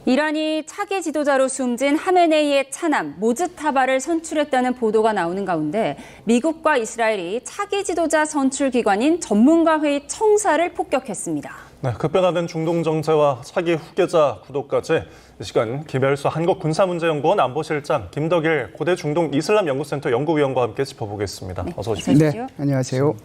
이란이 차기 지도자로 숨진 하메네이의 차남 모즈타바를 선출했다는 보도가 나오는 가운데 미국과 이스라엘이 차기 지도자 선출 기관인 전문가회의 청사를 폭격했습니다. 네, 급변하는 중동 정세와 차기 후계자 구도까지 이 시간 김열수 한국군사문제연구원 안보실장, 김덕일 고대 중동 이슬람 연구센터 연구위원과 함께 짚어보겠습니다. 네, 어서 오십시오. 네, 안녕하세요.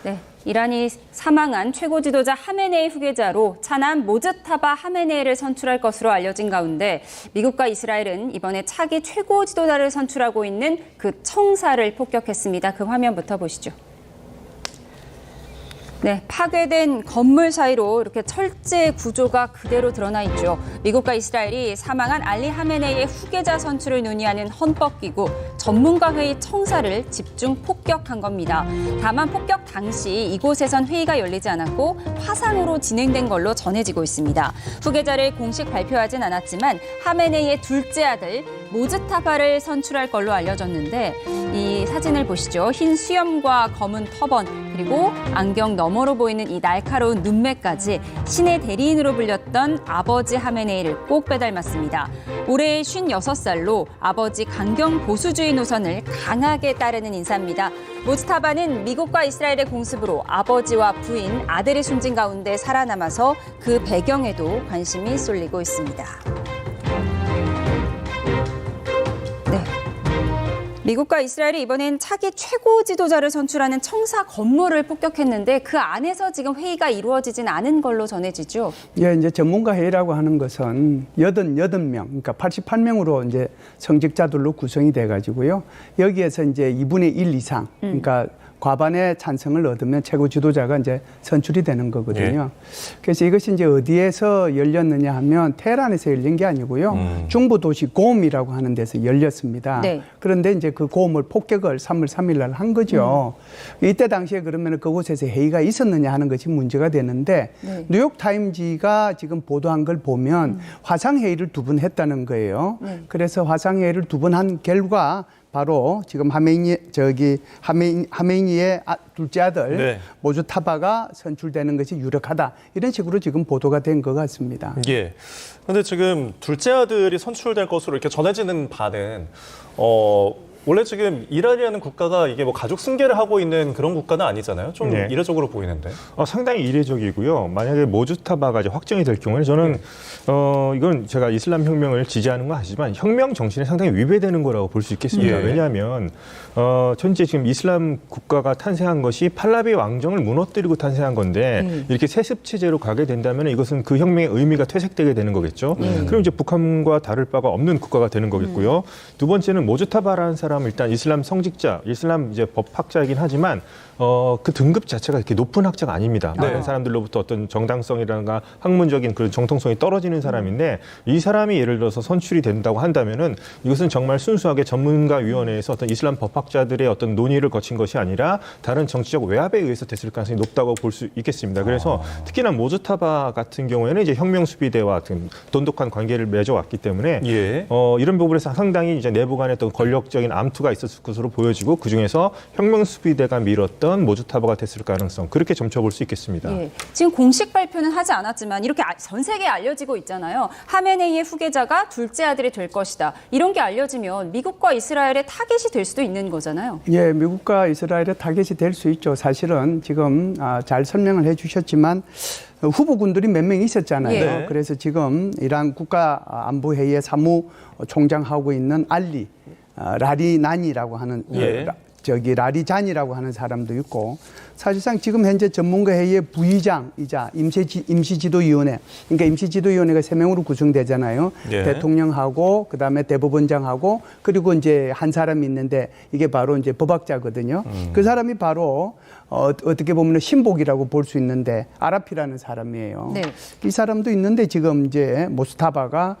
네, 이란이 사망한 최고 지도자 하메네이 후계자로 차남 모즈타바 하메네이를 선출할 것으로 알려진 가운데 미국과 이스라엘은 이번에 차기 최고 지도자를 선출하고 있는 그 청사를 폭격했습니다. 그 화면부터 보시죠. 네, 파괴된 건물 사이로 이렇게 철제 구조가 그대로 드러나 있죠. 미국과 이스라엘이 사망한 알리 하메네이의 후계자 선출을 논의하는 헌법기구 전문가회의 청사를 집중 폭격한 겁니다. 다만 폭격 당시 이곳에선 회의가 열리지 않았고 화상으로 진행된 걸로 전해지고 있습니다. 후계자를 공식 발표하진 않았지만 하메네이의 둘째 아들 모즈타바를 선출할 걸로 알려졌는데 이 사진을 보시죠. 흰 수염과 검은 터번 그리고 안경 너머로 보이는 이 날카로운 눈매까지 신의 대리인으로 불렸던 아버지 하메네이를 꼭 빼닮았습니다. 올해 56살로 아버지 강경 보수주의 노선을 강하게 따르는 인사입니다. 모즈타바는 미국과 이스라엘의 공습으로 아버지와 부인, 아들이 숨진 가운데 살아남아서 그 배경에도 관심이 쏠리고 있습니다. 미국과 이스라엘이 이번엔 차기 최고 지도자를 선출하는 청사 건물을 폭격했는데 그 안에서 지금 회의가 이루어지진 않은 걸로 전해지죠. 예, 이제 전문가 회의라고 하는 것은 88명, 그러니까 88명으로 이제 성직자들로 구성이 돼 가지고요. 여기에서 이제 2분의 1 이상, 그러니까 과반의 찬성을 얻으면 최고 지도자가 이제 선출이 되는 거거든요. 그래서 이것이 이제 어디에서 열렸느냐 하면 테헤란에서 열린 게 아니고요. 중부 도시 곰이라고 하는 데서 열렸습니다. 네. 그런데 이제 그 곰을 폭격을 3월 3일 날 한 거죠. 이때 당시에 그러면 그곳에서 회의가 있었느냐 하는 것이 문제가 되는데 네. 뉴욕 타임지가 지금 보도한 걸 보면 화상 회의를 2번 했다는 거예요. 그래서 화상 회의를 2번 한 결과 바로 지금 하메니의 둘째 아들 네. 모즈타바가 선출되는 것이 유력하다. 이런 식으로 지금 보도가 된 것 같습니다. 예. 그런데 지금 둘째 아들이 선출될 것으로 이렇게 전해지는 바는 원래 지금 이란이라는 국가가 이게 뭐 가족 승계를 하고 있는 그런 국가는 아니잖아요. 좀 네. 이례적으로 보이는데. 상당히 이례적이고요. 만약에 모즈타바가 이제 확정이 될 경우에는 저는 이건 제가 이슬람 혁명을 지지하는 건 아니지만 혁명 정신에 상당히 위배되는 거라고 볼 수 있겠습니다. 예. 왜냐하면 현재 지금 이슬람 국가가 탄생한 것이 팔라비 왕정을 무너뜨리고 탄생한 건데 이렇게 세습 체제로 가게 된다면 이것은 그 혁명의 의미가 퇴색되게 되는 거겠죠. 그럼 이제 북한과 다를 바가 없는 국가가 되는 거겠고요. 두 번째는 모즈타바라는 사람은 일단 이슬람 성직자, 이슬람 이제 법학자이긴 하지만 그 등급 자체가 이렇게 높은 학자가 아닙니다. 많은 네. 사람들로부터 어떤 정당성이라든가 학문적인 그런 정통성이 떨어지는 사람인데 이 사람이 예를 들어서 선출이 된다고 한다면은 이것은 정말 순수하게 전문가위원회에서 어떤 이슬람 법학자들의 어떤 논의를 거친 것이 아니라 다른 정치적 외압에 의해서 됐을 가능성이 높다고 볼 수 있겠습니다. 그래서 특히나 모즈타바 같은 경우에는 이제 혁명수비대와 돈독한 관계를 맺어왔기 때문에 예. 이런 부분에서 상당히 이제 내부 간에 또 권력적인 암투가 있었을 것으로 보여지고 그 중에서 혁명수비대가 밀었던 모즈타바가 됐을 가능성 그렇게 점쳐볼 수 있겠습니다. 예. 지금 공식 발표는 하지 않았지만 이렇게 전 세계에 알려지고 있잖아요. 하메네이의 후계자가 둘째 아들이 될 것이다. 이런 게 알려지면 미국과 이스라엘의 타겟이 될 수도 있는 거잖아요. 예, 미국과 이스라엘의 타겟이 될 수 있죠. 사실은 지금 잘 설명을 해주셨지만 후보군들이 몇 명 있었잖아요. 예. 그래서 지금 이란 국가안보회의의 사무총장하고 있는 알리 라리난이라고 하는 예. 라리잔이라고 하는 사람도 있고 사실상 지금 현재 전문가회의의 부의장이자 임시지도위원회 그러니까 임시지도위원회가 3명으로 구성되잖아요. 예. 대통령하고 그다음에 대법원장하고 그리고 이제 한 사람이 있는데 이게 바로 이제 법학자거든요. 그 사람이 바로 어떻게 보면 신복이라고 볼 수 있는데 아라피라는 사람이에요. 네. 이 사람도 있는데 지금 이제 모스타바가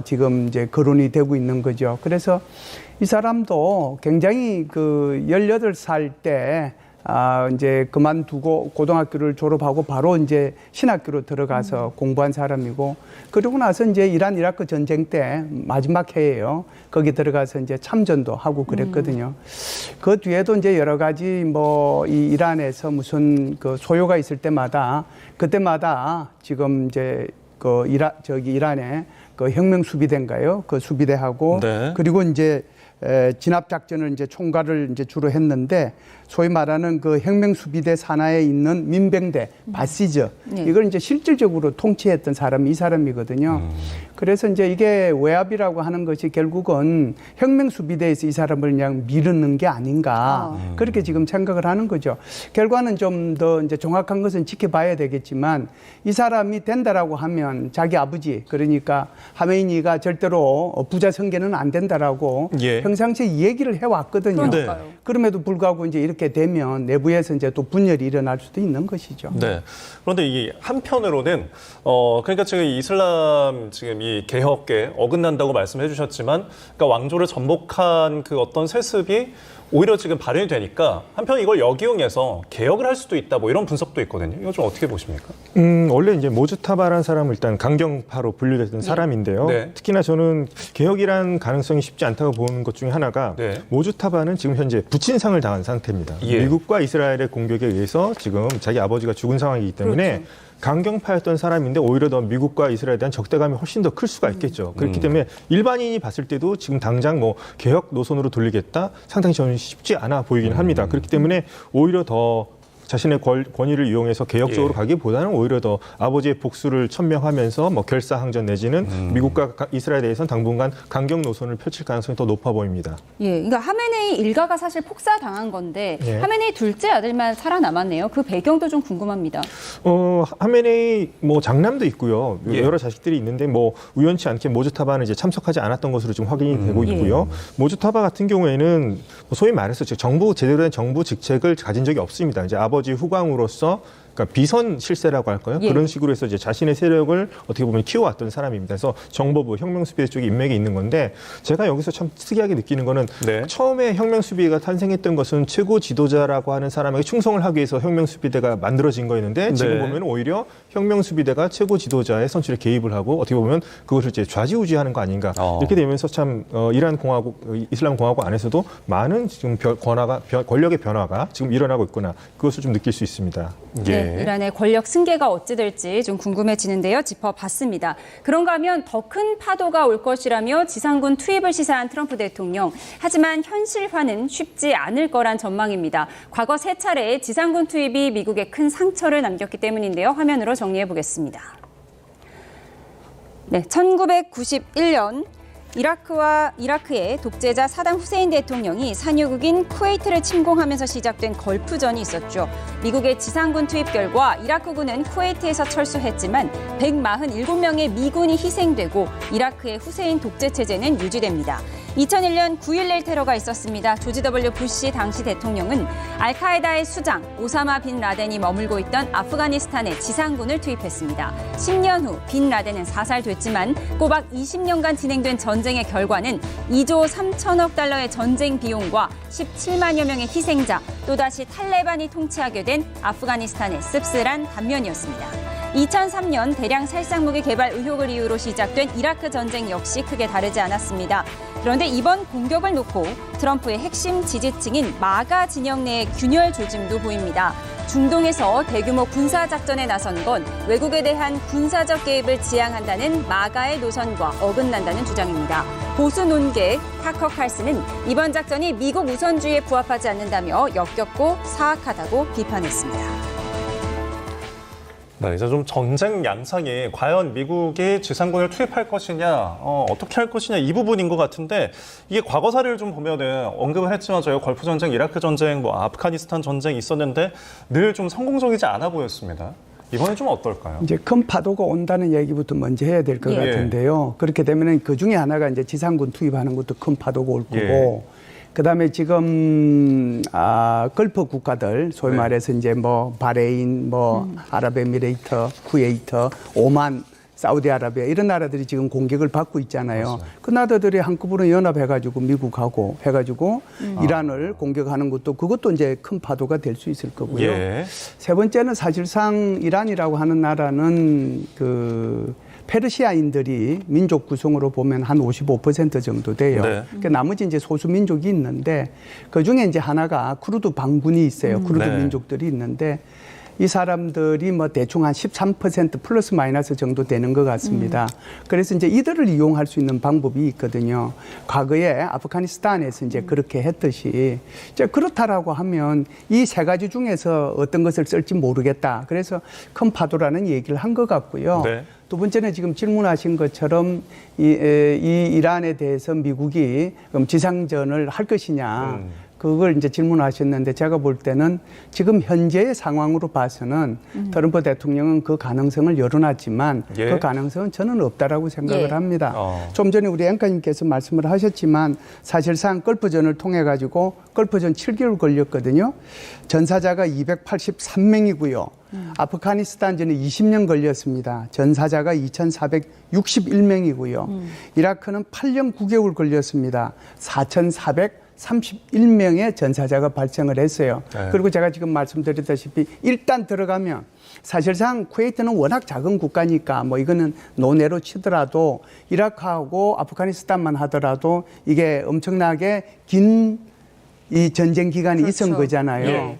지금 이제 거론이 되고 있는 거죠. 그래서 이 사람도 굉장히 그 18살 때 이제 그만두고 고등학교를 졸업하고 바로 이제 신학교로 들어가서 공부한 사람이고 그러고 나서 이제 이란 이라크 전쟁 때 마지막 해예요. 거기 들어가서 이제 참전도 하고 그랬거든요. 그 뒤에도 이제 여러 가지 뭐 이 이란에서 무슨 그 소요가 있을 때마다 그때마다 지금 이제 이란의 그 혁명 수비대인가요? 그 수비대하고 네. 그리고 이제 진압 작전을 이제 총괄을 이제 주로 했는데 소위 말하는 그 혁명 수비대 산하에 있는 민병대 바시즈 이걸 이제 실질적으로 통치했던 사람이 이 사람이거든요. 그래서 이제 이게 외압이라고 하는 것이 결국은 혁명 수비대에서 이 사람을 그냥 미루는 게 아닌가 그렇게 지금 생각을 하는 거죠. 결과는 좀 더 이제 정확한 것은 지켜봐야 되겠지만 이 사람이 된다라고 하면 자기 아버지 그러니까 하메이니가 절대로 부자 선계는 안 된다라고 예. 평상시에 이 얘기를 해왔거든요. 네. 그럼에도 불구하고 이제 이렇게 되면 내부에서 이제 또 분열이 일어날 수도 있는 것이죠. 네. 그런데 이 한편으로는 그러니까 지금 이슬람 지금 이 개혁에 어긋난다고 말씀해 주셨지만 그러니까 왕조를 전복한 그 어떤 세습이 오히려 지금 발현이 되니까 한편 이걸 역이용해서 개혁을 할 수도 있다 뭐 이런 분석도 있거든요. 이거 좀 어떻게 보십니까? 원래 이제 모주타바라는 사람은 일단 강경파로 분류됐던 사람인데요. 네. 특히나 저는 개혁이란 가능성이 쉽지 않다고 보는 것 중에 하나가 네. 모주타바는 지금 현재 부친상을 당한 상태입니다. 예. 미국과 이스라엘의 공격에 의해서 지금 자기 아버지가 죽은 상황이기 때문에 그렇죠. 강경파였던 사람인데 오히려 더 미국과 이스라엘에 대한 적대감이 훨씬 더 클 수가 있겠죠. 그렇기 때문에 일반인이 봤을 때도 지금 당장 뭐 개혁 노선으로 돌리겠다 상당히 저는 쉽지 않아 보이긴 합니다. 그렇기 때문에 오히려 더 자신의 권위를 이용해서 개혁적으로 예. 가기보다는 오히려 더 아버지의 복수를 천명하면서 뭐 결사항전 내지는 미국과 이스라엘에 대해서는 당분간 강경 노선을 펼칠 가능성이 더 높아 보입니다. 예, 그러니까 하메네이 일가가 사실 폭사당한 건데 예. 하메네이 둘째 아들만 살아남았네요. 그 배경도 좀 궁금합니다. 하메네이 뭐 장남도 있고요. 예. 여러 자식들이 있는데 뭐 우연치 않게 모주타바는 이제 참석하지 않았던 것으로 지금 확인이 되고 있고요. 모주타바 같은 경우에는 소위 말해서 제대로 된 정부 직책을 가진 적이 없습니다. 이제 아버지 후광으로서 그러니까 비선 실세라고 할까요? 예. 그런 식으로 해서 이제 자신의 세력을 어떻게 보면 키워왔던 사람입니다. 그래서 정보부, 혁명수비대 쪽에 인맥이 있는 건데 제가 여기서 참 특이하게 느끼는 거는 네. 처음에 혁명수비대가 탄생했던 것은 최고 지도자라고 하는 사람에게 충성을 하기 위해서 혁명수비대가 만들어진 거였는데 지금 네. 보면 오히려 혁명수비대가 최고 지도자의 선출에 개입을 하고 어떻게 보면 그것을 이제 좌지우지하는 거 아닌가 이렇게 되면서 참 이란 공화국, 이슬람 공화국 안에서도 많은 지금 권력의 변화가 지금 일어나고 있구나 그것을 좀 느낄 수 있습니다. 예. 네, 이란의 권력 승계가 어찌 될지 좀 궁금해지는데요. 짚어봤습니다. 그런가 하면 더 큰 파도가 올 것이라며 지상군 투입을 시사한 트럼프 대통령. 하지만 현실화는 쉽지 않을 거란 전망입니다. 과거 3차례 지상군 투입이 미국에 큰 상처를 남겼기 때문인데요. 화면으로 정리해 보겠습니다. 네, 1991년 이라크의 독재자 사담 후세인 대통령이 산유국인 쿠웨이트를 침공하면서 시작된 걸프전이 있었죠. 미국의 지상군 투입 결과 이라크군은 쿠웨이트에서 철수했지만 147명의 미군이 희생되고 이라크의 후세인 독재 체제는 유지됩니다. 2001년 9.11 테러가 있었습니다. 조지 W. 부시 당시 대통령은 알카에다의 수장 오사마 빈 라덴이 머물고 있던 아프가니스탄에 지상군을 투입했습니다. 10년 후 빈 라덴은 사살됐지만 꼬박 20년간 진행된 전쟁의 결과는 2조 3천억 달러의 전쟁 비용과 17만여 명의 희생자, 또다시 탈레반이 통치하게 된 아프가니스탄의 씁쓸한 단면이었습니다. 2003년 대량 살상무기 개발 의혹을 이유로 시작된 이라크 전쟁 역시 크게 다르지 않았습니다. 그런데 이번 공격을 놓고 트럼프의 핵심 지지층인 마가 진영 내의 균열 조짐도 보입니다. 중동에서 대규모 군사작전에 나선 건 외국에 대한 군사적 개입을 지향한다는 마가의 노선과 어긋난다는 주장입니다. 보수 논계 타커 칼슨은 이번 작전이 미국 우선주의에 부합하지 않는다며 역겹고 사악하다고 비판했습니다. 네, 이제 좀 전쟁 양상이 과연 미국이 지상군을 투입할 것이냐, 어떻게 할 것이냐 이 부분인 것 같은데 이게 과거 사례를 좀 보면은 언급을 했지만 저희가 걸프 전쟁, 이라크 전쟁, 뭐 아프가니스탄 전쟁 있었는데 늘 좀 성공적이지 않아 보였습니다. 이번에 좀 어떨까요? 이제 큰 파도가 온다는 얘기부터 먼저 해야 될 것 예. 같은데요. 그렇게 되면은 그 중에 하나가 이제 지상군 투입하는 것도 큰 파도가 올 거고. 그다음에 지금 걸프 국가들 소위 네. 말해서 이제 뭐 바레인, 뭐 아랍에미레이트, 쿠웨이트, 오만, 사우디아라비아 이런 나라들이 지금 공격을 받고 있잖아요. 맞습니다. 그 나라들이 한꺼번에 연합해가지고 미국하고 해가지고 이란을 공격하는 그것도 이제 큰 파도가 될 수 있을 거고요. 예. 세 번째는 사실상 이란이라고 하는 나라는 그 페르시아인들이 민족 구성으로 보면 한 55% 정도 돼요. 네. 그러니까 나머지 이제 소수 민족이 있는데 그 중에 이제 하나가 쿠르드 반군이 있어요. 쿠르드 네. 민족들이 있는데 이 사람들이 뭐 대충 한 13% 플러스 마이너스 정도 되는 것 같습니다. 그래서 이제 이들을 이용할 수 있는 방법이 있거든요. 과거에 아프가니스탄에서 이제 그렇게 했듯이 이제 그렇다라고 하면 이 세 가지 중에서 어떤 것을 쓸지 모르겠다. 그래서 큰 파도라는 얘기를 한 것 같고요. 네. 두 번째는 지금 질문하신 것처럼 이 이란에 대해서 미국이 그럼 지상전을 할 것이냐. 그걸 이제 질문하셨는데 제가 볼 때는 지금 현재의 상황으로 봐서는 트럼프 대통령은 그 가능성을 열어놨지만 예. 그 가능성은 저는 없다라고 생각을 예. 합니다. 어. 좀 전에 우리 앵커님께서 말씀을 하셨지만 사실상 걸프전을 통해 가지고 걸프전 7개월 걸렸거든요. 전사자가 283명이고요. 아프가니스탄전에 20년 걸렸습니다. 전사자가 2,461명이고요. 이라크는 8년 9개월 걸렸습니다. 4,431명의 전사자가 발생을 했어요. 네. 그리고 제가 지금 말씀드렸다시피 일단 들어가면 사실상 쿠웨이트는 워낙 작은 국가니까 뭐 이거는 논외로 치더라도 이라크하고 아프가니스탄만 하더라도 이게 엄청나게 긴 이 전쟁 기간이 있은 거잖아요. 예.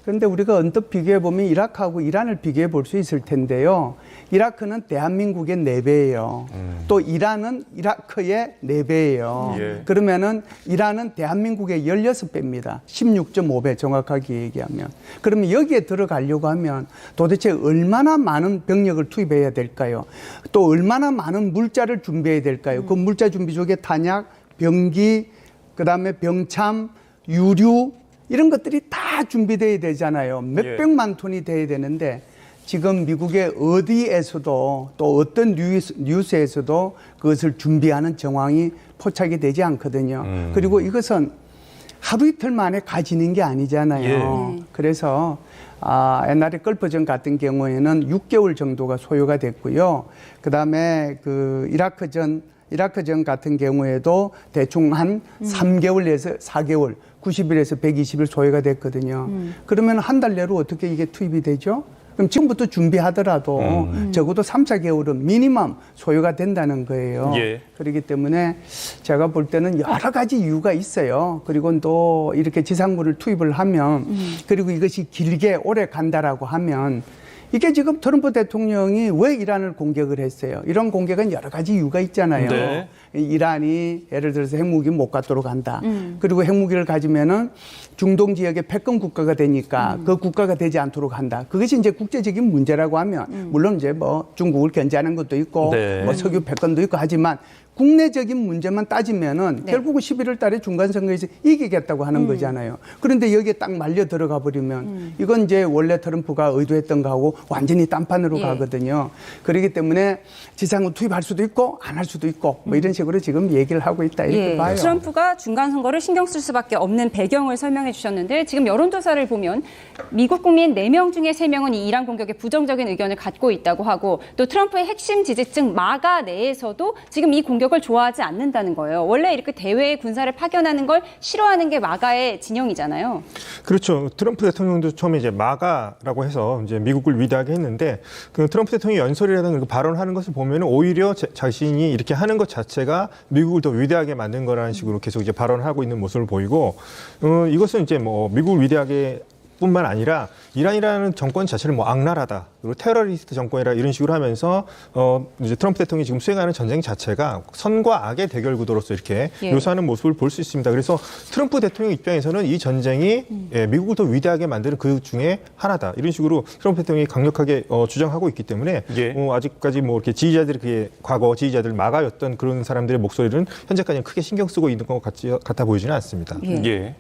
그런데 우리가 언뜻 비교해 보면 이라크하고 이란을 비교해 볼 수 있을 텐데요. 이라크는 대한민국의 4배예요. 또 이란은 이라크의 4배예요. 예. 그러면은 이란은 대한민국의 16배입니다. 16.5배 정확하게 얘기하면. 그러면 여기에 들어가려고 하면 도대체 얼마나 많은 병력을 투입해야 될까요? 또 얼마나 많은 물자를 준비해야 될까요? 그 물자 준비 중에 탄약, 병기, 그다음에 병참, 유류 이런 것들이 다 준비돼야 되잖아요. 몇백만 톤이 돼야 되는데 지금 미국의 어디에서도 또 어떤 뉴스에서도 그것을 준비하는 정황이 포착이 되지 않거든요. 그리고 이것은 하루 이틀 만에 가지는 게 아니잖아요. 예. 그래서 옛날에 걸프전 같은 경우에는 6개월 정도가 소요가 됐고요. 그다음에 그 이라크전 같은 경우에도 대충 한 3개월에서 4개월, 90일에서 120일 소요가 됐거든요. 그러면 한 달 내로 어떻게 이게 투입이 되죠? 그럼 지금부터 준비하더라도 적어도 3, 4개월은 미니멈 소요가 된다는 거예요. 예. 그렇기 때문에 제가 볼 때는 여러 가지 이유가 있어요. 그리고 또 이렇게 지상군을 투입을 하면 그리고 이것이 길게 오래 간다라고 하면 이게 지금 트럼프 대통령이 왜 이란을 공격을 했어요? 이런 공격은 여러 가지 이유가 있잖아요. 네. 이란이 예를 들어서 핵무기 못 갖도록 한다. 그리고 핵무기를 가지면은 중동 지역의 패권 국가가 되니까 그 국가가 되지 않도록 한다. 그것이 이제 국제적인 문제라고 하면 물론 이제 뭐 중국을 견제하는 것도 있고 네. 뭐 석유 패권도 있고 하지만 국내적인 문제만 따지면은 결국은 11월 달에 중간선거에서 이기겠다고 하는 거잖아요. 그런데 여기에 딱 말려 들어가 버리면 이건 이제 원래 트럼프가 의도했던 거하고 완전히 딴판으로 예. 가거든요. 그렇기 때문에 지상군 투입할 수도 있고 안 할 수도 있고 뭐 이런 식으로 지금 얘기를 하고 있다 이렇게 예, 봐요. 트럼프가 중간 선거를 신경 쓸 수밖에 없는 배경을 설명해 주셨는데 지금 여론조사를 보면 미국 국민 4명 중에 3명은 이 이란 공격에 부정적인 의견을 갖고 있다고 하고 또 트럼프의 핵심 지지층 마가 내에서도 지금 이 공격을 좋아하지 않는다는 거예요. 원래 이렇게 대외에 군사를 파견하는 걸 싫어하는 게 마가의 진영이잖아요. 그렇죠. 트럼프 대통령도 처음에 이제 마가라고 해서 이제 미국을 위대하게 했는데 그 트럼프 대통령이 연설이라든가 그 발언하는 것을 보면 오히려 자신이 이렇게 하는 것 자체가 미국을 더 위대하게 만든 거라는 식으로 계속 이제 발언하고 있는 모습을 보이고 이것은 이제 뭐 미국을 위대하게 뿐만 아니라 이란이라는 정권 자체를 뭐 악랄하다 그리고 테러리스트 정권이라 이런 식으로 하면서 이제 트럼프 대통령이 지금 수행하는 전쟁 자체가 선과 악의 대결 구도로서 이렇게 예. 묘사하는 모습을 볼 수 있습니다. 그래서 트럼프 대통령 입장에서는 이 전쟁이 미국을 더 위대하게 만드는 그 중에 하나다 이런 식으로 트럼프 대통령이 강력하게 주장하고 있기 때문에 예. 아직까지 뭐 이렇게 지지자들이 그게 과거 지지자들 마가였던 그런 사람들의 목소리는 현재까지는 크게 신경 쓰고 있는 것 같아 보이지는 않습니다. 예. 예.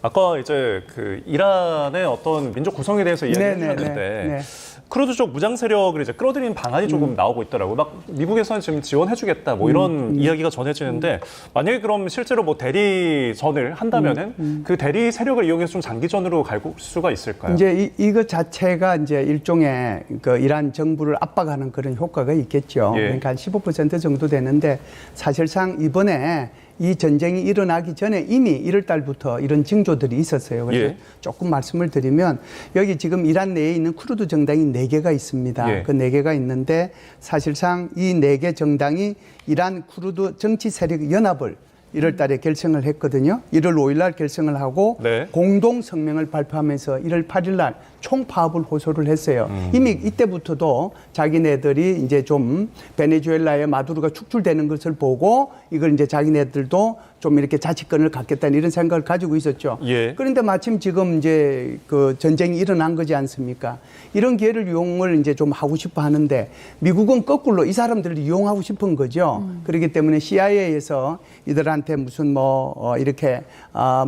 아까 이제 그 이란의 어떤 민족 구성에 대해서 이야기해 주셨는데 네. 크루드족 무장 세력을 이제 끌어들이는 방안이 조금 나오고 있더라고요. 막 미국에서는 지금 지원해주겠다 뭐 이런 이야기가 전해지는데 만약에 그럼 실제로 뭐 대리전을 한다면은 그 대리 세력을 이용해서 좀 장기전으로 갈 수가 있을까요? 이제 이것 자체가 이제 일종의 그 이란 정부를 압박하는 그런 효과가 있겠죠. 예. 그러니까 한 15% 정도 되는데 사실상 이번에 이 전쟁이 일어나기 전에 이미 1월 달부터 이런 징조들이 있었어요. 그래서 예. 조금 말씀을 드리면 여기 지금 이란 내에 있는 쿠르드 정당이 4개가 있습니다. 예. 그 4개가 있는데 사실상 이 4개 정당이 이란 쿠르드 정치 세력 연합을 1월 달에 결성을 했거든요. 1월 5일 날 결성을 하고 네. 공동 성명을 발표하면서 1월 8일 날 총파업을 호소를 했어요. 이미 이때부터도 자기네들이 이제 좀 베네수엘라의 마두로가 축출되는 것을 보고 이걸 이제 자기네들도 좀 이렇게 자치권을 갖겠다는 이런 생각을 가지고 있었죠. 예. 그런데 마침 지금 이제 그 전쟁이 일어난 거지 않습니까? 이런 기회를 이용을 이제 좀 하고 싶어 하는데 미국은 거꾸로 이 사람들을 이용하고 싶은 거죠. 그렇기 때문에 CIA에서 이들한테 무슨 이렇게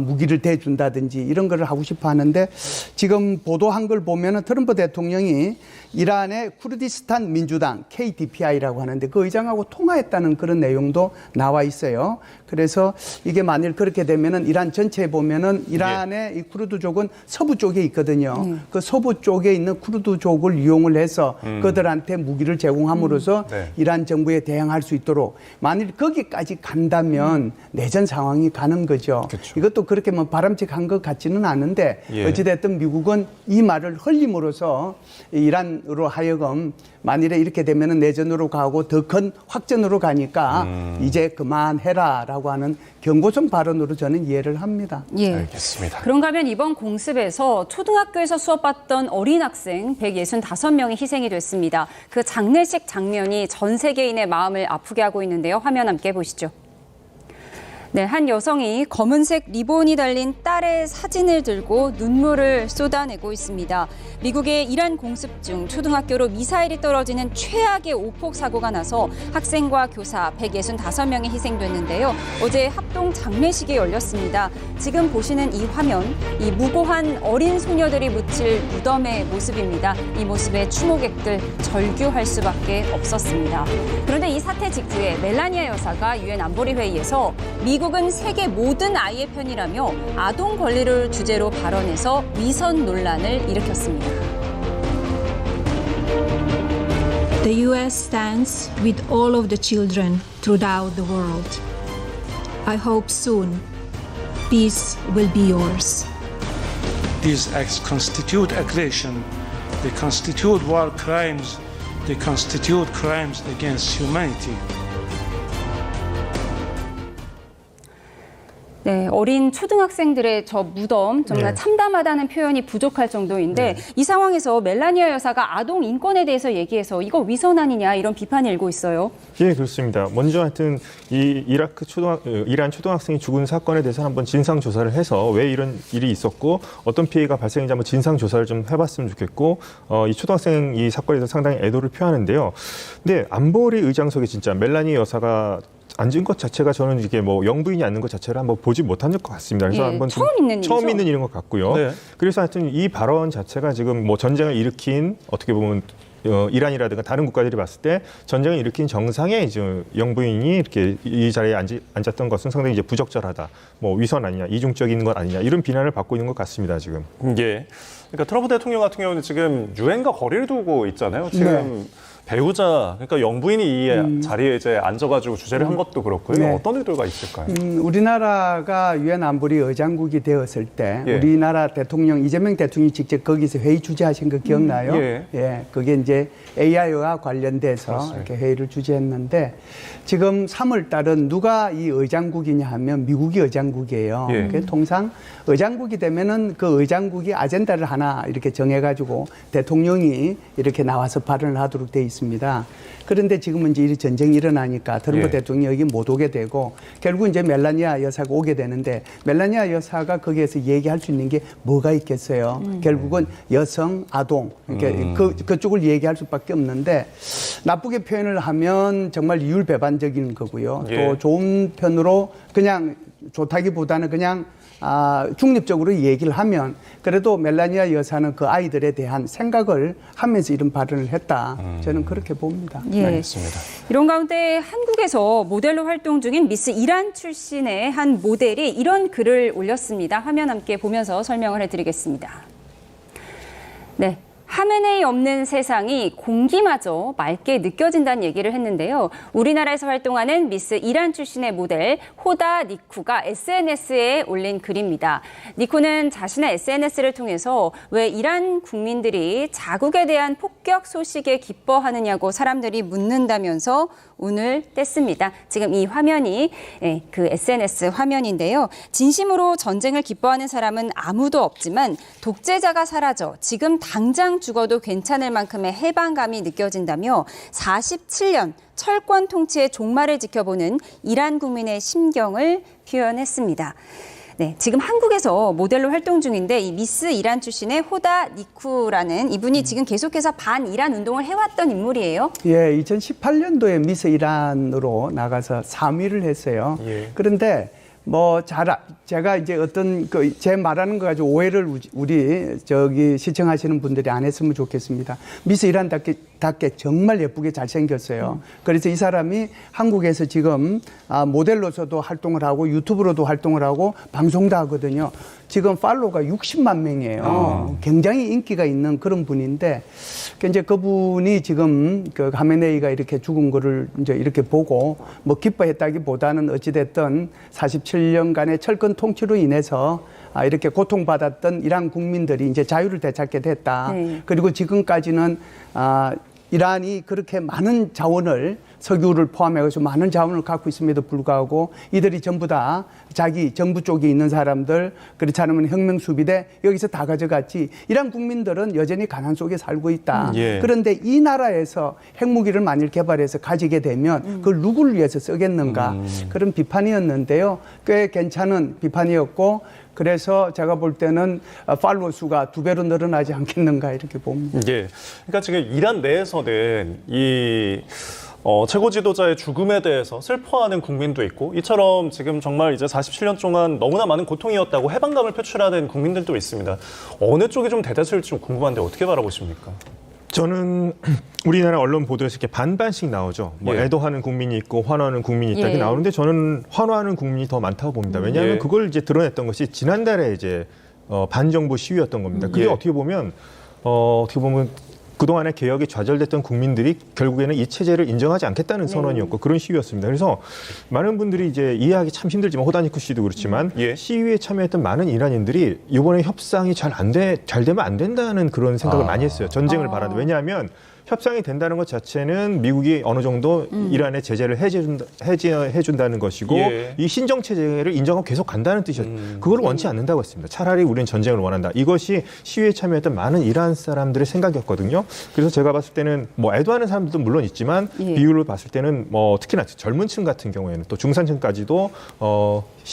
무기를 대준다든지 이런 거를 하고 싶어 하는데 지금 보도한 걸 보면은 트럼프 대통령이 이란의 쿠르디스탄 민주당 KDPI라고 하는데 그 의장하고 통화했다는 그런 내용도 나와 있어요. 그래서 이게 만일 그렇게 되면은 이란 전체에 보면은 이란의 이 쿠르드족은 서부 쪽에 있거든요. 그 서부 쪽에 있는 쿠르드족을 이용을 해서 그들한테 무기를 제공함으로써 네. 이란 정부에 대항할 수 있도록 만일 거기까지 간다면 내전 상황이 가는 거죠. 그쵸. 이것도 그렇게 뭐 바람직한 것 같지는 않은데 예. 어찌됐든 미국은 이 말을 흘림으로써 이란으로 하여금 만일에 이렇게 되면은 내전으로 가고 더 큰 확전으로 가니까 이제 그만해라라고 하는 경고성 발언으로 저는 이해를 합니다. 예. 알겠습니다. 그런가 하면 이번 공습에서 초등학교에서 수업받던 어린 학생 165명이 희생이 됐습니다. 그 장례식 장면이 전 세계인의 마음을 아프게 하고 있는데요. 화면 함께 보시죠. 네, 한 여성이 검은색 리본이 달린 딸의 사진을 들고 눈물을 쏟아내고 있습니다. 미국의 이란 공습 중 초등학교로 미사일이 떨어지는 최악의 오폭 사고가 나서 학생과 교사 165명이 희생됐는데요. 어제 합동 장례식이 열렸습니다. 지금 보시는 이 화면, 이 무고한 어린 소녀들이 묻힐 무덤의 모습입니다. 이 모습에 추모객들 절규할 수밖에 없었습니다. 그런데 이 사태 직후에 멜라니아 여사가 유엔 안보리 회의에서 미국은 세계 모든 아이의 편이라며 아동 권리를 주제로 발언해서 위선 논란을 일으켰습니다. The U.S. stands with all of the children throughout the world. I hope soon peace will be yours. These acts constitute aggression, they constitute war crimes, they constitute crimes against humanity. 네, 어린 초등학생들의 저 무덤 정말 참담하다는 표현이 부족할 정도인데 이 상황에서 멜라니아 여사가 아동 인권에 대해서 얘기해서 이거 위선 아니냐 이런 비판이 일고 있어요. 예, 그렇습니다. 먼저 하여튼 이 이란 초등학생이 죽은 사건에 대해서 한번 진상 조사를 해서 왜 이런 일이 있었고 어떤 피해가 발생했는지 한번 진상 조사를 좀 해봤으면 좋겠고 이 초등학생 이 사건에 대해서 상당히 애도를 표하는데요. 근데 안보리 의장석에 진짜 멜라니아 여사가 앉은 것 자체가 저는 이게 뭐 영부인이 앉는 것 자체를 한번 보지 못한 것 같습니다. 그래서 예, 한번 처음 있는 일이죠. 처음 있는 일인 것 같고요. 네. 그래서 하여튼 이 발언 자체가 지금 뭐 전쟁을 일으킨 어떻게 보면 이란이라든가 다른 국가들이 봤을 때 전쟁을 일으킨 정상의 이제 영부인이 이렇게 이 자리에 앉았던 것은 상당히 이제 부적절하다, 뭐 위선 아니냐, 이중적인 것 아니냐 이런 비난을 받고 있는 것 같습니다 지금. 예. 그러니까 트럼프 대통령 같은 경우는 지금 유엔과 거리를 두고 있잖아요. 지금 배우자, 그러니까 영부인이 이 자리에 이제 앉아가지고 주재를 한 것도 그렇고요. 네. 어떤 의도가 있을까요? 우리나라가 유엔 안보리 의장국이 되었을 때 예. 우리나라 대통령 이재명 대통령이 직접 거기서 회의 주재하신 거 기억나요? 예. 그게 이제 AI와 관련돼서 그렇습니다. 이렇게 회의를 주재했는데 지금 3월 달은 누가 이 의장국이냐 하면 미국이 의장국이에요. 예. 그게 통상 의장국이 되면은 그 의장국이 아젠다를 하나 이렇게 정해가지고 대통령이 이렇게 나와서 발언을 하도록 돼 있습니다. 그런데 지금은 이제 이 전쟁이 일어나니까 트럼프 예. 대통령이 여기 못 오게 되고 결국 이제 멜라니아 여사가 오게 되는데 멜라니아 여사가 거기에서 얘기할 수 있는 게 뭐가 있겠어요. 결국은 여성, 아동 이렇게 그쪽을 얘기할 수밖에 없는데 나쁘게 표현을 하면 정말 이율배반적인 거고요. 예. 또 좋은 편으로 그냥 좋다기보다는 그냥 중립적으로 얘기를 하면 그래도 멜라니아 여사는 그 아이들에 대한 생각을 하면서 이런 발언을 했다. 저는 그렇게 봅니다. 예. 알겠습니다. 이런 가운데 한국에서 모델로 활동 중인 미스 이란 출신의 한 모델이 이런 글을 올렸습니다. 화면 함께 보면서 설명을 해드리겠습니다. 네. 하메네이 없는 세상이 공기마저 맑게 느껴진다는 얘기를 했는데요. 우리나라에서 활동하는 미스 이란 출신의 모델 호다 니쿠가 SNS에 올린 글입니다. 니쿠는 자신의 SNS를 통해서 왜 이란 국민들이 자국에 대한 폭격 소식에 기뻐하느냐고 사람들이 묻는다면서 운을 뗐습니다. 지금 이 화면이 그 SNS 화면인데요. 진심으로 전쟁을 기뻐하는 사람은 아무도 없지만 독재자가 사라져 지금 당장 죽어도 괜찮을 만큼의 해방감이 느껴진다며 47년 철권 통치의 종말을 지켜보는 이란 국민의 심경을 표현했습니다. 네, 지금 한국에서 모델로 활동 중인데 이 미스 이란 출신의 호다 니쿠라는 이분이 지금 계속해서 반이란 운동을 해왔던 인물이에요. 예, 2018년도에 미스 이란으로 나가서 3위를 했어요. 예. 그런데 제가 이제 어떤 제 말하는 거 가지고 오해를 우리 시청하시는 분들이 안 했으면 좋겠습니다. 미스 이란답게 정말 예쁘게 잘생겼어요. 그래서 이 사람이 한국에서 지금 모델로서도 활동을 하고 유튜브로도 활동을 하고 방송도 하거든요. 지금 팔로우가 60만 명이에요. 굉장히 인기가 있는 그런 분인데 이제 그분이 지금 그 하메네이가 이렇게 죽은 거를 이제 이렇게 보고 뭐 기뻐했다기보다는 어찌됐든 47년간의 철권 통치로 인해서 이렇게 고통받았던 이란 국민들이 이제 자유를 되찾게 됐다. 그리고 지금까지는 이란이 그렇게 많은 자원을 석유를 포함해서 많은 자원을 갖고 있음에도 불구하고 이들이 전부 다 자기 정부 쪽에 있는 사람들 그렇지 않으면 혁명 수비대 여기서 다 가져갔지 이란 국민들은 여전히 가난 속에 살고 있다. 예. 그런데 이 나라에서 핵무기를 만일 개발해서 가지게 되면 그걸 누구를 위해서 쓰겠는가 그런 비판이었는데요. 꽤 괜찮은 비판이었고 그래서 제가 볼 때는 팔로워 수가 2배로 늘어나지 않겠는가 이렇게 봅니다. 예. 그러니까 지금 이란 내에서는 이 최고 지도자의 죽음에 대해서 슬퍼하는 국민도 있고 이처럼 지금 정말 이제 47년 동안 너무나 많은 고통이었다고 해방감을 표출하는 국민들도 있습니다. 어느 쪽이 좀 대다수일지 좀 궁금한데 어떻게 바라보십니까? 저는 우리나라 언론 보도에서 이렇게 반반씩 나오죠. 뭐 예. 애도하는 국민이 있고 환호하는 국민이 있다 이렇게 예. 나오는데 저는 환호하는 국민이 더 많다고 봅니다. 왜냐하면 예. 그걸 이제 드러냈던 것이 지난달에 이제 반정부 시위였던 겁니다. 그게 예. 어떻게 보면 그동안의 개혁이 좌절됐던 국민들이 결국에는 이 체제를 인정하지 않겠다는 선언이었고 그런 시위였습니다. 그래서 많은 분들이 이제 이해하기 참 힘들지만 호다니쿠 씨도 그렇지만 예. 시위에 참여했던 많은 이란인들이 이번에 협상이 잘 되면 안 된다는 그런 생각을 많이 했어요. 전쟁을 바라는데 왜냐하면 협상이 된다는 것 자체는 미국이 어느 정도 이란의 제재를 해준다는 것이고 예. 이 신정 체제를 인정하고 계속 간다는 뜻이었어요. 그걸 원치 않는다고 했습니다. 차라리 우리는 전쟁을 원한다. 이것이 시위에 참여했던 많은 이란 사람들의 생각이었거든요. 그래서 제가 봤을 때는 뭐 애도하는 사람들도 물론 있지만 비율을 봤을 때는 뭐 특히나 젊은 층 같은 경우에는 또 중산층까지도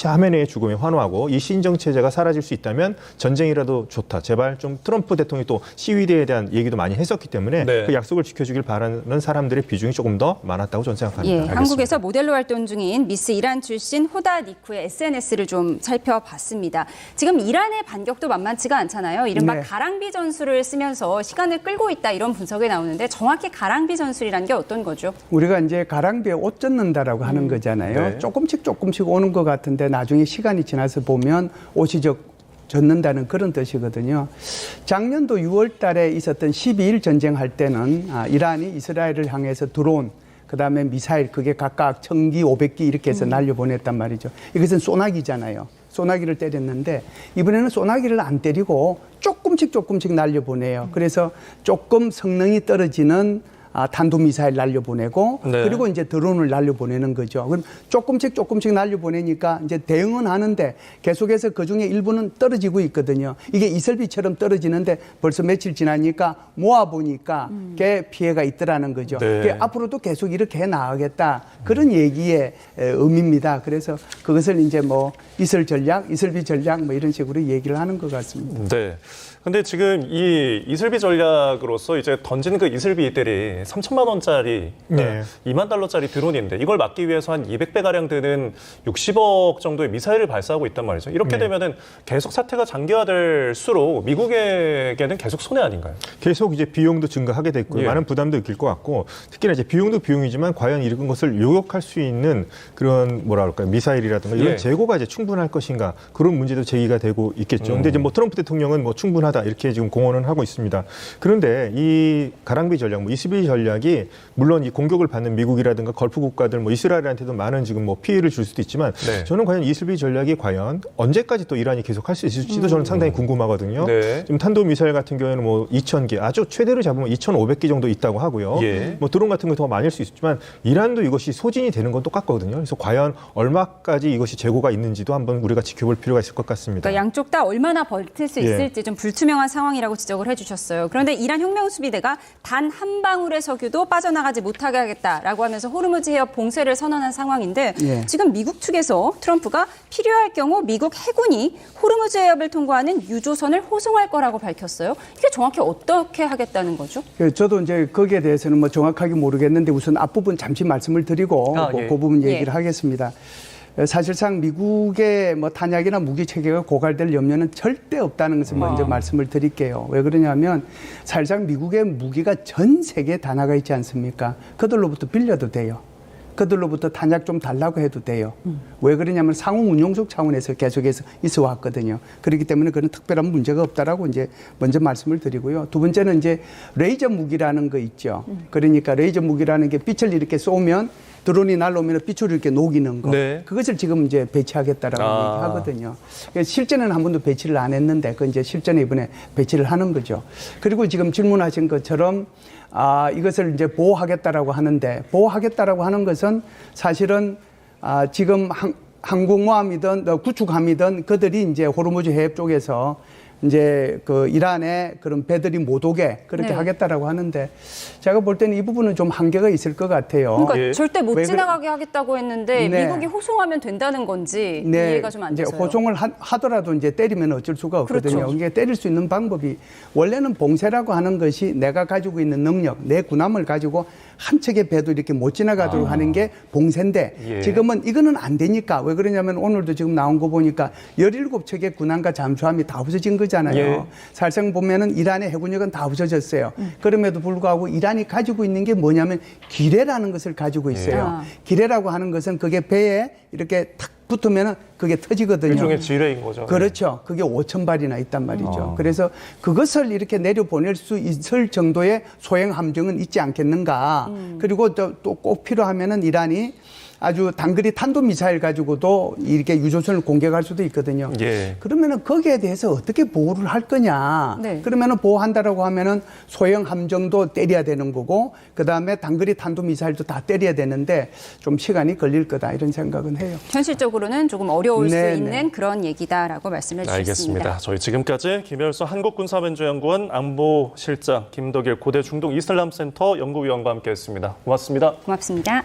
하메네이의 죽음에 환호하고 이 신정 체제가 사라질 수 있다면 전쟁이라도 좋다. 제발 좀 트럼프 대통령이 또 시위대에 대한 얘기도 많이 했었기 때문에 네. 그 약속을 지켜주길 바라는 사람들의 비중이 조금 더 많았다고 저는 생각합니다. 예, 한국에서 모델로 활동 중인 미스 이란 출신 호다 니쿠의 SNS를 좀 살펴봤습니다. 지금 이란의 반격도 만만치가 않잖아요. 이른바 네. 가랑비 전술을 쓰면서 시간을 끌고 있다 이런 분석이 나오는데 정확히 가랑비 전술이라는 게 어떤 거죠? 우리가 이제 가랑비에 옷 젖는다라고 하는 거잖아요. 네. 조금씩 오는 것 같은데 나중에 시간이 지나서 보면 옷이 젖는다는 그런 뜻이거든요. 작년도 6월 달에 있었던 12일 전쟁할 때는 이란이 이스라엘을 향해서 드론, 그다음에 미사일, 그게 각각 1000기, 500기 이렇게 해서 날려보냈단 말이죠. 이것은 쏘나기잖아요. 쏘나기를 때렸는데 이번에는 쏘나기를 안 때리고 조금씩 날려보내요. 그래서 조금 성능이 떨어지는 탄도미사일 날려보내고 네. 그리고 이제 드론을 날려보내는 거죠. 그럼 조금씩 날려보내니까 이제 대응은 하는데 계속해서 그중에 일부는 떨어지고 있거든요. 이게 이슬비처럼 떨어지는데 벌써 며칠 지나니까 모아보니까 꽤 피해가 있더라는 거죠. 네. 앞으로도 계속 이렇게 해 나가겠다. 그런 얘기의 의미입니다. 그래서 그것을 이제 뭐 이슬비 전략 뭐 이런 식으로 얘기를 하는 것 같습니다. 네. 근데 지금 이 이슬비 전략으로서 이제 던지는 그 이슬비들이 3천만 원짜리, 네. 2만 달러짜리 드론인데 이걸 막기 위해서 한 200배 가량 드는 60억 정도의 미사일을 발사하고 있단 말이죠. 이렇게 되면은 계속 사태가 장기화될수록 미국에게는 계속 손해 아닌가요? 계속 이제 비용도 증가하게 됐고요. 예. 많은 부담도 느낄 것 같고 특히나 이제 비용도 비용이지만 과연 이런 것을 요격할 수 있는 그런 뭐라 그럴까요? 미사일이라든가 이런 예. 재고가 이제 충분할 것인가 그런 문제도 제기가 되고 있겠죠. 근데 이제 뭐 트럼프 대통령은 뭐 충분하다 이렇게 지금 공언은 하고 있습니다. 그런데 이 가랑비 전략, 뭐 이슬비 전략이 물론 이 공격을 받는 미국이라든가 걸프 국가들, 뭐 이스라엘한테도 많은 지금 뭐 피해를 줄 수도 있지만 네. 저는 과연 21 전략이 과연 언제까지 또 이란이 계속할 수 있을지도 저는 상당히 궁금하거든요. 네. 지금 탄도 미사일 같은 경우에는 뭐 2,000개, 아주 최대로 잡으면 2,500개 정도 있다고 하고요. 예. 뭐 드론 같은 거 더 많을 수 있지만 이란도 이것이 소진이 되는 건 똑같거든요. 그래서 과연 얼마까지 이것이 재고가 있는지도 한번 우리가 지켜볼 필요가 있을 것 같습니다. 그러니까 양쪽 다 얼마나 버틸 수 예. 있을지 좀 불투명한 상황이라고 지적을 해주셨어요. 그런데 이란 혁명수비대가 단 한 방울의 석유도 빠져나가지 못하게 하겠다라고 하면서 호르무즈 해협 봉쇄를 선언한 상황인데 예. 지금 미국 측에서 트럼프가 필요할 경우 미국 해군이 호르무즈 해협을 통과하는 유조선을 호송할 거라고 밝혔어요. 이게 정확히 어떻게 하겠다는 거죠? 저도 이제 거기에 대해서는 뭐 정확하게 모르겠는데 우선 앞부분 잠시 말씀을 드리고 예. 그 부분 얘기를 예. 하겠습니다. 사실상 미국의 뭐 탄약이나 무기 체계가 고갈될 염려는 절대 없다는 것을 먼저 말씀을 드릴게요. 왜 그러냐면 사실상 미국의 무기가 전 세계에 다 나가 있지 않습니까? 그들로부터 빌려도 돼요. 그들로부터 탄약 좀 달라고 해도 돼요. 왜 그러냐면 상호 운용적 차원에서 계속해서 있어 왔거든요. 그렇기 때문에 그런 특별한 문제가 없다라고 이제 먼저 말씀을 드리고요. 두 번째는 이제 레이저 무기라는 거 있죠. 그러니까 레이저 무기라는 게 빛을 이렇게 쏘면 드론이 날라오면 빛을 이렇게 녹이는 거. 네. 그것을 지금 이제 배치하겠다라고 얘기하거든요. 실제는 한 번도 배치를 안 했는데 그 이제 실전에 이번에 배치를 하는 거죠. 그리고 지금 질문하신 것처럼 이것을 이제 보호하겠다라고 하는데 보호하겠다라고 하는 것은 사실은 지금 항공모함이든 구축함이든 그들이 이제 호르무즈 해협 쪽에서 이제 그 이란의 그런 배들이 못 오게 그렇게 네. 하겠다라고 하는데 제가 볼 때는 이 부분은 좀 한계가 있을 것 같아요. 그러니까 예. 절대 못 왜 지나가게 하겠다고 했는데 네. 미국이 호송하면 된다는 건지 이해가 좀 안 이제 돼서요. 호송을 하더라도 이제 때리면 어쩔 수가 없거든요. 그렇죠. 이게 때릴 수 있는 방법이 원래는 봉쇄라고 하는 것이 내가 가지고 있는 능력, 내 군함을 가지고 한 척의 배도 이렇게 못 지나가도록 하는 게 봉쇄인데 예. 지금은 이거는 안 되니까 왜 그러냐면 오늘도 지금 나온 거 보니까 17척의 군함과 잠수함이 다 없어진 거잖아요. 예. 사실상 보면은 이란의 해군력은 다 없어졌어요. 그럼에도 불구하고 이란이 가지고 있는 게 뭐냐면 기뢰라는 것을 가지고 있어요. 기뢰라고 하는 것은 그게 배에 이렇게 탁 붙으면은 그게 터지거든요. 일종의 지뢰인 거죠. 그렇죠. 그게 5,000발이나 있단 말이죠. 그래서 그것을 이렇게 내려보낼 수 있을 정도의 소형 함정은 있지 않겠는가. 그리고 또 꼭 필요하면은 이란이 아주 단거리 탄도미사일 가지고도 이렇게 유조선을 공격할 수도 있거든요. 예. 그러면은 거기에 대해서 어떻게 보호를 할 거냐. 네. 그러면은 보호한다라고 하면은 소형 함정도 때려야 되는 거고, 그 다음에 단거리 탄도미사일도 다 때려야 되는데 좀 시간이 걸릴 거다 이런 생각은 해요. 현실적으로는 조금 어려울 수 네, 있는 네. 그런 얘기다라고 말씀해 주셨습니다. 알겠습니다. 저희 지금까지 김열수 한국군사변조연구원 안보실장, 김덕일 고대 중동 이슬람센터 연구위원과 함께했습니다. 고맙습니다. 고맙습니다.